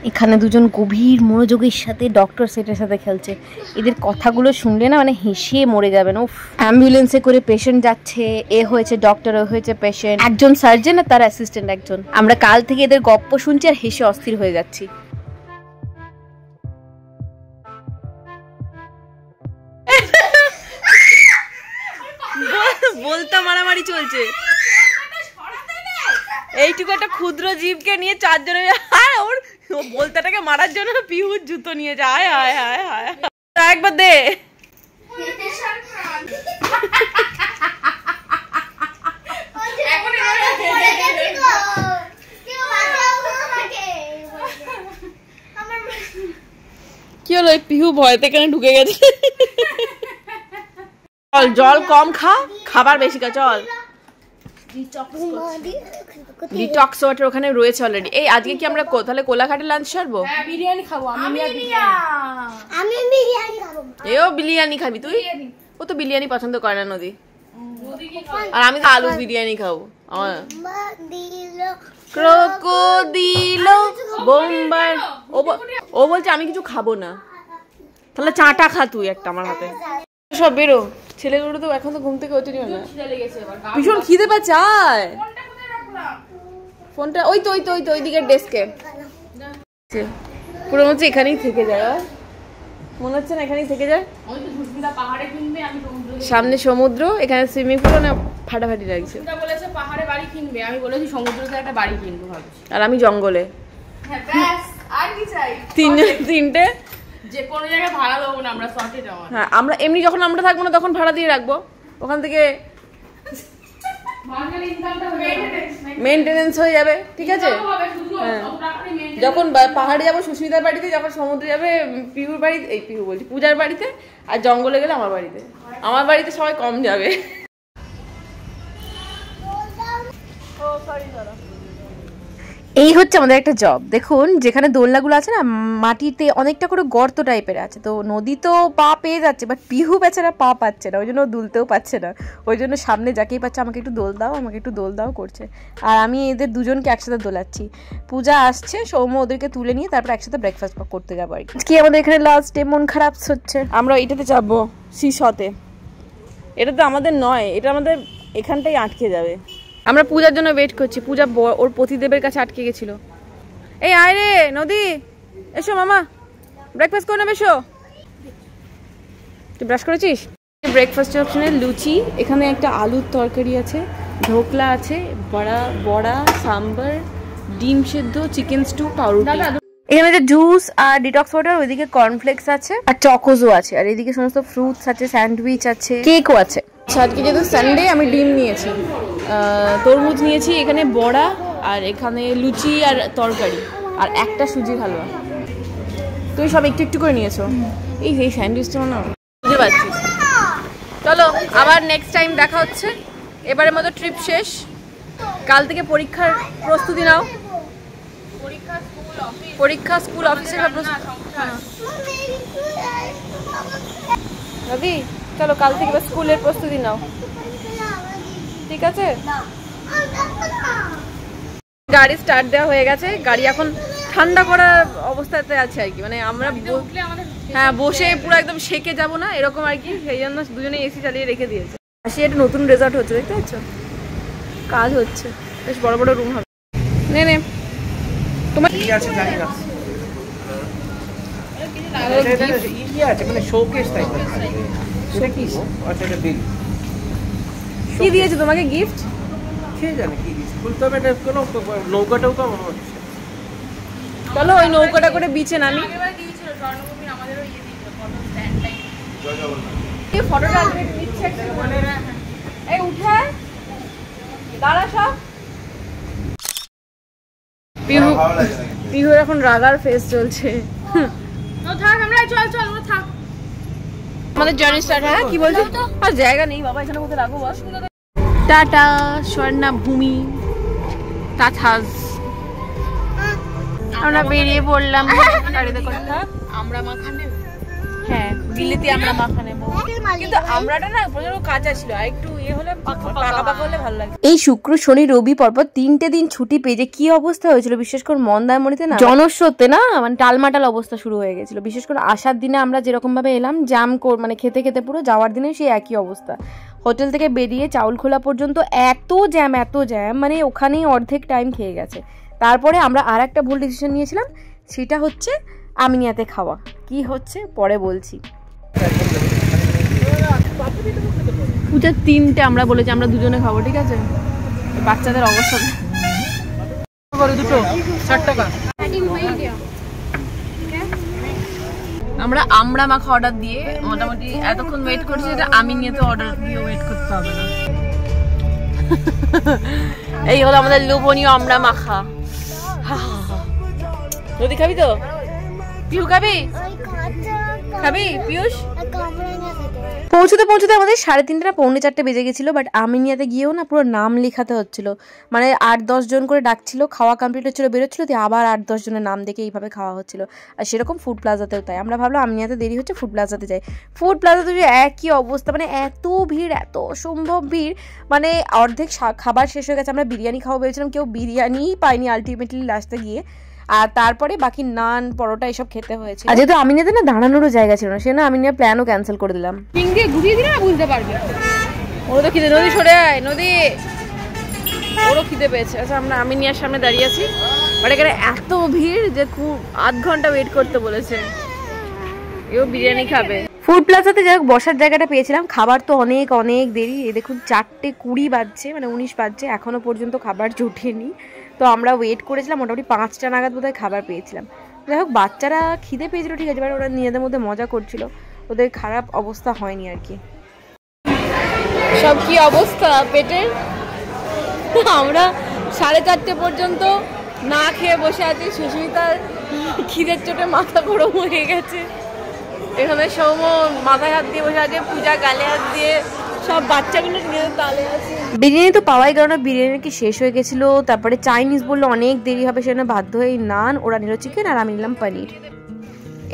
এখানে দুজন গভীর মনোযোগের সাথে ডক্টর সেটের সাথে খেলছে। এদের কথাগুলো শুনলে না মানে হেসে মরে যাবেন। ও অ্যাম্বুলেন্সে করে পেশেন্ট যাচ্ছে, এ হয়েছে ডক্টর, ও হয়েছে পেশেন্ট, একজন সার্জন আর তার অ্যাসিস্ট্যান্ট একজন। আমরা কাল থেকে এদের গপ্প শুনছি আর হেসে অস্থির হয়ে যাচ্ছি। বলতে মারামারি চলছে। এইটুকু একটা ক্ষুদ্র জীবকে নিয়ে চারজনে ওর বলতাটাকে মারার জন্য পিহুর জুতো নিয়ে যায়। হায় হায় হায়, একবার দে। কি হলো, পিহু ভয়তে কেন ঢুকে গেছে? চল জল কম খা, খাবার বেশি খা। চল ডিটক্স ওয়াটার ওখানে রয়েছে অলরেডি। এই আজকে কি আমরা তাহলে কোলাঘাটে লাঞ্চ সারবো? হ্যাঁ বিরিয়ানি খাবো। আমি বিরিয়ানি খাবো। এও বিরিয়ানি খাবি তুই? ও তো বিরিয়ানি পছন্দ করে না নদী। আর আমি তো আলু বিরিয়ানি খাবো। ক্রোকোডিলো বোম্বাই। ও বলছে আমি কিছু খাবো না। তাহলে চাটা খা তুই একটা আমার হাতে। সব বেরো, ছেলেগুলো তো এখন তো ঘুম থেকে ওঠেনি না, ভীষণ খিদে পাচ্ছে। আয় ফোনটা ওই তো ওই দিকের ডেস্কে। পুরো মনে হচ্ছে এখানেই থেকে যায়। মনে হচ্ছে না এখানেই থেকে যায়। সামনে সমুদ্র, এখানে সুইমিং পুল, না ফাটাফাটি লাগছে। বলেছে পাহাড়ে বাড়ি কিনবে, আমি বলেছি সমুদ্রতে একটা বাড়ি কিনবো ভাবছি। আর আমি জঙ্গলে। আর কি চাই? তিনটে যে কোনো জায়গায় ভাড়া দেবো না আমরা, শর্টে যাওয়া। হ্যাঁ আমরা এমনি যখন আমরা থাকবো না তখন ভাড়া দিয়ে রাখবো ওখান থেকে, মেইনটেনেন্স হয়ে যাবে। ঠিক আছে, যখন পাহাড়ে যাবো সুস্মিতার বাড়িতে, যখন সমুদ্রে যাবে পিহুর বাড়িতে, এই পিহু বলছি পূজার বাড়িতে, আর জঙ্গলে গেলে আমার বাড়িতে। আমার বাড়িতে সবাই কম যাবে। এই হচ্ছে আমাদের একটা জব। দেখুন যেখানে দোলনাগুলো আছে না মাটিতে অনেকটা করে গর্ত টাইপের আছে, তো নদী তো পা পেয়ে যাচ্ছে, বাট পিহু বেচারা পা পাচ্ছে না, ওই জন্য দুলতেও পাচ্ছে না। ওই জন্য সামনে যাকেই পাচ্ছে আমাকে একটু দোল দাও, আমাকে একটু দোল দাও করছে। আর আমি এদের দুজনকে একসাথে দোলাচ্ছি। পূজা আসছে, সৌম্য ওদেরকে তুলে নিয়ে তারপর একসাথে ব্রেকফাস্ট করতে যাবো আর কি। আমাদের এখানে লাস্ট ডে, মন খারাপ হচ্ছে। আমরা এটাতে যাবো সিসতে। এটা তো আমাদের নয়, এটা আমাদের এখানটাই আটকে যাবে। আমরা পূজার জন্য ওয়েট করছি। পূজা ওর পতিদেবের কাছে আটকে গেছিল। এই আয় রে নদী, এসো মামা, ব্রেকফাস্ট করে নেবে। এসো, তুই ব্রাশ করেছিস? ব্রেকফাস্ট অপশনে লুচি, এখানে একটা আলুর তরকারি আছে, ঢোকলা আছে, বড়া, সাম্বার, ডিম সেদ্ধ, চিকেন স্টু, পাউরুটি। এখানে যে জুস আর ডিটক্স ওয়াটার, ওইদিকে কর্নফ্লেক্স আছে আর চকোজও আছে, আর এদিকে সমস্ত ফ্রুটস আছে, স্যান্ডউইচ আছে, কেকও আছে। আজকে যেহেতু সানডে আমি ডিম নিয়েছি, তরমুজ নিয়েছি, এখানে বড়া, আর এখানে লুচি আর তরকারি, আর একটা সুজির হালুয়া। তুই সব একটু একটু করে নিয়েছো। এই স্যান্ডউইচটা না বুঝতে পারছিস। চলো আবার নেক্সট টাইম দেখা হচ্ছে। এবারের মতো ট্রিপ শেষ। কাল থেকে পরীক্ষার প্রস্তুতি নাও। পরীক্ষা স্কুল অফিসের রবি, চলো কাল থেকে স্কুলের প্রস্তুতি নাও, ঠিক আছে? গাড়ি স্টার্ট দেওয়া হয়ে গেছে, গাড়ি এখন ঠান্ডা করার অবস্থাতে আছে আর কি, মানে আমরা হ্যাঁ বসে পুরো একদম সেকে যাবো না এরকম আর কি, সেই জন্য দুজনে এসি চালিয়ে রেখে দিয়েছে। আর সে একটা নতুন রেজর্ট হচ্ছে, দেখতে পাচ্ছ? কাজ হচ্ছে, বেশ বড় বড় রুম হবে। নে তোমার কি আছে জানি না, কি দিয়েছে তোমাকে গিফট? চলো ওই নৌকাটা করে বিচে নামি। পিহু এখন রাগার ফেস চলছে। আমাদের জার্নি স্টার্ট। হ্যাঁ কি বলছো? আর জায়গা নেই বাবা, এখানে কোথায় রাখবো? টাটা স্বর্ণা ভূমি তাথাজ। আমরা বেরিয়ে পড়লাম গাড়িতে করে। আমরা মাখানে, হ্যাঁ বিলিতি আমরা মাখা নেবো, কিন্তু আমরাটা না প্রচুর কাঁচা ছিল, আর একটু ইয়ে হলে পাকা পাকা হলে ভালো লাগে। এই শুক্র শনি রবি পরপর 3টে দিন ছুটি পেয়ে যে কি অবস্থা হয়েছিল, বিশেষ করে মন্দারমণিতে না জনস্রোতে না মানে টালমাটাল অবস্থা শুরু হয়ে গেছিল। বিশেষ করে আসার দিনে আমরা যেরকম ভাবে এলাম জ্যাম মানে খেতে খেতে পুরো, যাওয়ার দিনে সেই একই অবস্থা। হোটেল থেকে বেরিয়ে চাউল খোলা পর্যন্ত এত জ্যাম মানে ওখানেই অর্ধেক টাইম খেয়ে গেছে। তারপরে আমরা আর একটা ভুল ডিসিশন নিয়েছিলাম, সেটা হচ্ছে আমিনিয়াতে খাওয়া। কি হচ্ছে পরে বলছি। পূজার 3টে আমরা বলেছি আমরা দুজনে খাবো, ঠিক আছে? বাচ্চাদের অবস্থা দুটো 60 টাকা। আমরা আমড়া মাখা অর্ডার দিয়ে মোটামুটি এতক্ষণ ওয়েট করছি, এটা আমিনিয়াতে অর্ডার দিয়ে ওয়েট করতে হবে না। এই হলো আমাদের লোভনীয় আমড়া মাখা। নদী খাবি তো? পিউ খাবি? খাবি পিয়ুষ? পৌঁছতে পৌঁছতে আমাদের 3:30 পৌনে 4টে বেজে গেছিল। বাট আমিনিয়াতে গিয়েও না পুরো নাম লেখাতে হচ্ছিল, মানে 8-10 জন করে ডাকছিল। খাওয়া কমপ্লিট হচ্ছিল, বেরোচ্ছিল, দিয়ে আবার 8-10 জনের নাম দেখে এইভাবে খাওয়া হচ্ছিল। আর সেরকম ফুড প্লাজাতেও তাই। আমরা ভাবলাম আমিনিয়াতে দেরি হচ্ছে, ফুড প্লাজাতে যাই। ফুড প্লাজাতে একই অবস্থা, মানে এত ভিড়, এত অসম্ভব ভিড়, মানে অর্ধেক খাবার শেষ হয়ে গেছে। আমরা বিরিয়ানি খাওয়া ভেবেছিলাম, কেউ বিরিয়ানিই পাইনি আলটিমেটলি লাস্টে গিয়ে। আর তারপরে বাকি নান পরোটা এসব খেতে হয়েছে। আর যেহেতু আমিনিয়াতে না দাঁড়ানোরও জায়গা ছিল না, সে না আমিনিয়া প্ল্যানও ক্যান্সেল করে দিলাম। পিং দিয়ে ঘুরিয়ে দিলে না বুঝতে পারবে। ওরা তো খিদে, নদী সরে আয়, নদী ওরও খিদে পেয়েছে। আচ্ছা আমরা আমিনিয়ার সামনে দাঁড়িয়ে আছি, বাট এখানে এত ভিড় যে খুব আধ ঘন্টা ওয়েট করতে বলেছে। এও বিরিয়ানি খাবে। ফুড প্লাজাতে যাই হোক বসার জায়গাটা পেয়েছিলাম। খাবার তো অনেক অনেক দেরি, এই দেখুন 4:20 বাজছে, মানে 19 বাজছে, এখনো পর্যন্ত খাবার জোটেনি। তো আমরা ওয়েট করেছিলাম, মোটামুটি 5টা নাগাদ বোধহয় খাবার পেয়েছিলাম। যাই হোক বাচ্চারা খিদে পেয়েছিল ঠিক আছে, বাট ওরা নিজেদের মধ্যে মজা করছিল, ওদের খারাপ অবস্থা হয়নি আর কি। সব কি অবস্থা পেটের, আমরা 4:30 পর্যন্ত না খেয়ে বসে আছি। সুস্মিতার খিদের চোটে মাথা গরম হয়ে গেছে। এখানে সৌম মাথায় হাত দিয়ে বসে আছে, পূজা গালে হাত দিয়ে, সব বাচ্চাগুলো নিজেদের তালে আছে। বিরিয়ানি তো পাওয়াই গেল না, বিরিয়ানি কি শেষ হয়ে গেছিল। তারপরে চাইনিজ বললো অনেক দেরি হবে, সেজন্য বাধ্য হয়ে নান, ওরা নিল চিকেন আর আমি নিলাম পনির।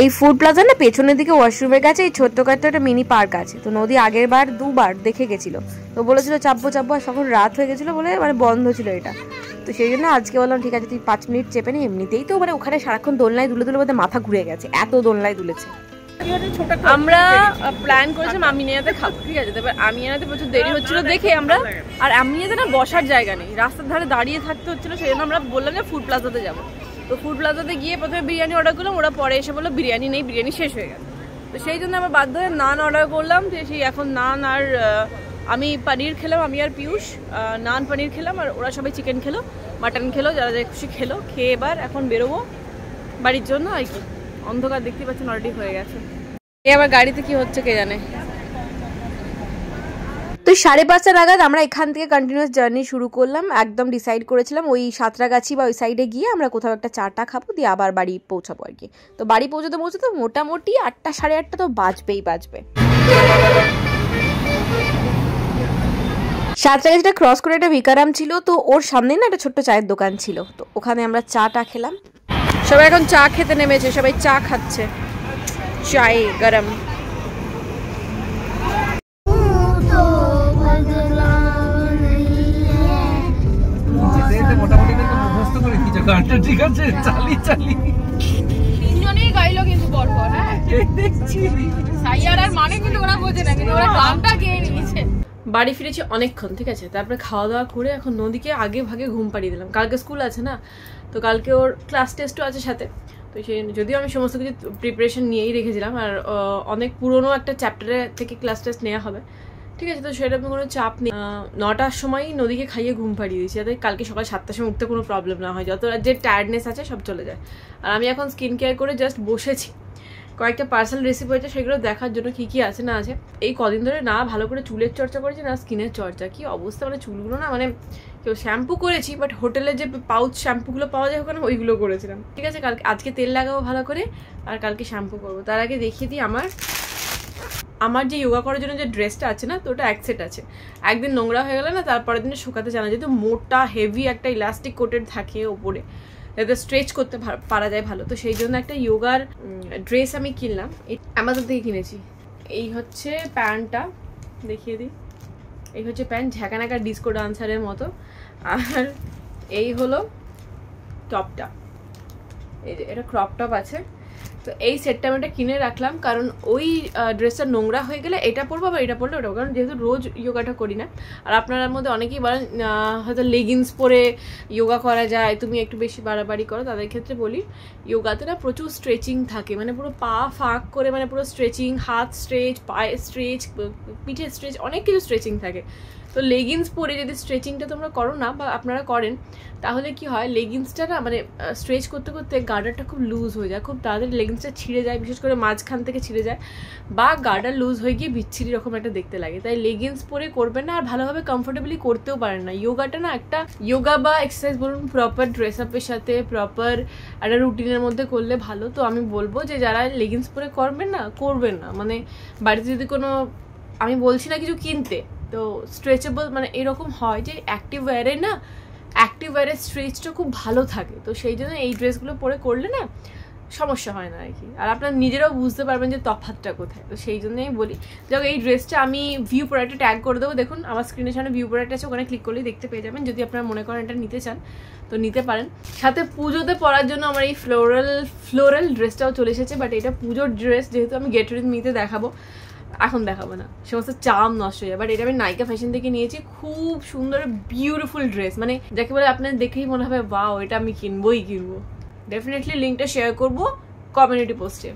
এই ফুড প্লাজা না পেছনের দিকে ওয়াশরুমের কাছে এই ছোট্টখাটো একটা মিনি পার্ক আছে। তো নদী আগের বার 2বার দেখে গেছিল, তো বলেছিল চাপবো, আর তখন রাত হয়ে গেছিলো বলে মানে বন্ধ ছিল এটা। তো সেই জন্য আজকে বললাম ঠিক আছে তুই 5 মিনিট চেপে নি। এমনিতেই তো মানে ওখানে সারাক্ষণ দোলনায় দুলে বোধহয় মাথা ঘুরে গেছে, এত দোলনায় দুলেছে। আমরা প্ল্যান করেছিলাম আমিনিয়াতে খাবো, ঠিক আছে? তারপর আমিনিয়াতে প্রচুর দেরি হচ্ছিল দেখে আমরা, আর আমিনিয়াতে না বসার জায়গা নেই, রাস্তার ধারে দাঁড়িয়ে থাকতে হচ্ছিল। সেই জন্য আমরা বললাম যে ফুড প্লাজাতে যাবো। তো ফুড প্লাজাতে গিয়ে প্রথমে বিরিয়ানি অর্ডার করলাম, ওরা পরে এসে বললো বিরিয়ানি নেই, বিরিয়ানি শেষ হয়ে গেছে। তো সেই জন্য আমরা বাধ্য হয়ে নান অর্ডার করলাম। তো সেই এখন নান আর আমি পনির খেলাম, আমি আর পিয়ুষ নান পনির খেলাম, আর ওরা সবাই চিকেন খেলো, মাটন খেলো, যারা যা খুশি খেলো। খেয়ে এবার এখন বেরোবো বাড়ির জন্য আর কি। অন্ধকার দেখতে পাচ্ছেন অলরেডি হয়ে গেছে। আবার গাড়িতে কি হচ্ছে কে জানে। তো 5:30 নাগাদ আমরা এখান থেকে কন্টিনিউয়াস জার্নি শুরু করলাম। একদম ডিসাইড করেছিলাম ওই সাঁতরাগাছি বা ওই সাইডে গিয়ে আমরা কোথাও একটা চাটা খাবো, দিয়ে আবার বাড়ি পৌঁছাবো আর কি। তো বাড়ি পৌঁছতে মোটামুটি 8টা 8:30 তো বাজবেই। সাঁতরাগাছিটা ক্রস করে একটা ভিকারাম ছিল, তো ওর সামনে না একটা ছোট্ট চায়ের দোকান ছিল। তো ওখানে আমরা চাটা খেলাম। সবাই এখন চা খেতে নেমেছে, সবাই চা খাচ্ছে, চাই গরম। তিনজনেই গাইলো কিন্তু পরপর, হ্যাঁ দেখছি সাইয়ার আর মানে কিন্তু ওরা বোঝে না, কিন্তু ওরা গানটা গেয়ে নিয়েছে। বাড়ি ফিরেছি অনেকক্ষণ, ঠিক আছে? তারপরে খাওয়া দাওয়া করে এখন নদীকে আগে ভাগে ঘুম পাড়িয়ে দিলাম। কালকে স্কুল আছে না, তো কালকে ওর ক্লাস টেস্টও আছে সাথে। তো সেই যদিও আমি সমস্ত কিছু প্রিপারেশন নিয়েই রেখেছিলাম, আর অনেক পুরনো একটা চ্যাপ্টারে থেকে ক্লাস টেস্ট নেওয়া হবে, ঠিক আছে? তো সেরকম কোনো চাপ নেই। 9টার সময় নদীকে খাইয়ে ঘুম পাড়িয়ে দিয়েছি, যাতে কালকে সকাল 7টার সময় উঠতে কোনো প্রবলেম না হয়, যত যে টায়ার্ডনেস আছে সব চলে যায়। আর আমি এখন স্কিন কেয়ার করে জাস্ট বসেছি। কয়েকটা পার্সোনাল রেসিপি হয়েছে, সেগুলো দেখার জন্য কী কী আছে না আছে। এই কদিন ধরে না ভালো করে চুলের চর্চা করেছি না স্কিনের চর্চা, কি অবস্থা, মানে চুলগুলো না, মানে কেউ শ্যাম্পু করেছি, বাট হোটেলে যে পাউচ শ্যাম্পুগুলো পাওয়া যায় ওখানে ওইগুলো করেছিলাম, ঠিক আছে? আজকে তেল লাগাবো ভালো করে, আর কালকে শ্যাম্পু করবো। তার আগে দেখিয়ে দিই আমার যে যোগা করার জন্য যে ড্রেসটা আছে না, তো ওটা এক সেট আছে। একদিন নোংরা হয়ে গেলে না তারপরের দিনে শুকাতে জানা, যেহেতু মোটা হেভি একটা ইলাস্টিক কোটেড থাকে ওপরে, যাতে স্ট্রেচ করতে পারা যায় ভালো। তো সেই জন্য একটা যোগার ড্রেস আমি কিনলাম। অ্যামাজন থেকে কিনেছি। এই হচ্ছে প্যান্টটা, দেখিয়ে দিই। এই হচ্ছে প্যান্ট, ঝাঁকানাকা ডিস্কো ডান্সারের মতো। আর এই হলো টপটা, এই যে এটা ক্রপ টপ আছে। তো এই সেটটা আমি এটা কিনে রাখলাম, কারণ ওই ড্রেসটা নোংরা হয়ে গেলে এটা পরবো বা এটা পরলে ওটা, কারণ যেহেতু রোজ যোগাটা করি না। আর আপনার মধ্যে অনেকেই বলেন হয়তো লেগিংস পরে যোগা করা যায়, তুমি একটু বেশি বাড়াবাড়ি করো, তাদের ক্ষেত্রে বলি যোগাতে না প্রচুর স্ট্রেচিং থাকে, মানে পুরো পা ফাঁক করে, মানে পুরো স্ট্রেচিং, হাত স্ট্রেচ, পায়ে স্ট্রেচ, পিঠে স্ট্রেচ, অনেক কিছু স্ট্রেচিং থাকে। তো লেগিংস পরে যদি স্ট্রেচিংটা তোমরা করো না বা আপনারা করেন, তাহলে কি হয় লেগিংসটা না মানে স্ট্রেচ করতে করতে গার্ডারটা খুব লুজ হয়ে যায়, খুব তাড়াতাড়ি লেগিংসটা ছিঁড়ে যায়, বিশেষ করে মাঝখান থেকে ছিঁড়ে যায় বা গার্ডার লুজ হয়ে গিয়ে বিচ্ছিরি রকম একটা দেখতে লাগে। তাই লেগিংস পরে করবেন না, আর ভালোভাবে কমফোর্টেবলি করতেও পারেন না। যোগাটা না একটা যোগা বা এক্সারসাইজ বলুন, প্রপার ড্রেস আপের সাথে প্রপার একটা রুটিনের মধ্যে করলে ভালো। তো আমি বলবো যে যারা লেগিংস পরে করবেন না, মানে বাড়িতে যদি কোনো, আমি বলছি না কিছু কিনতে, তো স্ট্রেচেবল মানে এরকম হয় যে অ্যাক্টিভ ওয়্যারের স্ট্রেচটা খুব ভালো থাকে। তো সেই জন্য এই ড্রেসগুলো পরে করলে না সমস্যা হয় না আর কি, আর আপনার নিজেরাও বুঝতে পারবেন যে তফাৎটা কোথায়। তো সেই জন্যই বলি, যাক এই ড্রেসটা আমি ভিউ প্রোডাক্টে ট্যাগ করে দেবো, দেখুন আমার স্ক্রিনের সামনে ভিউ প্রোডাক্ট আছে, ওখানে ক্লিক করলেই দেখতে পেয়ে যাবেন। যদি আপনারা মনে করেন এটা নিতে চান তো নিতে পারেন। সাথে পুজোতে পরার জন্য আমার এই ফ্লোরাল ড্রেসটাও চলে এসেছে, বাট এটা পুজোর ড্রেস, যেহেতু আমি গেট রেডি মিতে দেখাবো, এখন দেখাবো না, সমস্ত চাম নষ্ট হয়ে যায়। বাট এটা আমি নাইকা ফ্যাশন থেকে নিয়েছি, খুব সুন্দর বিউটিফুল ড্রেস, মানে যাকে বলে আপনার দেখেই মনে হবে ওয়াও এটা আমি কিনবো। ডেফিনেটলি লিঙ্কটা শেয়ার করবো কমিউনিটি পোস্টে।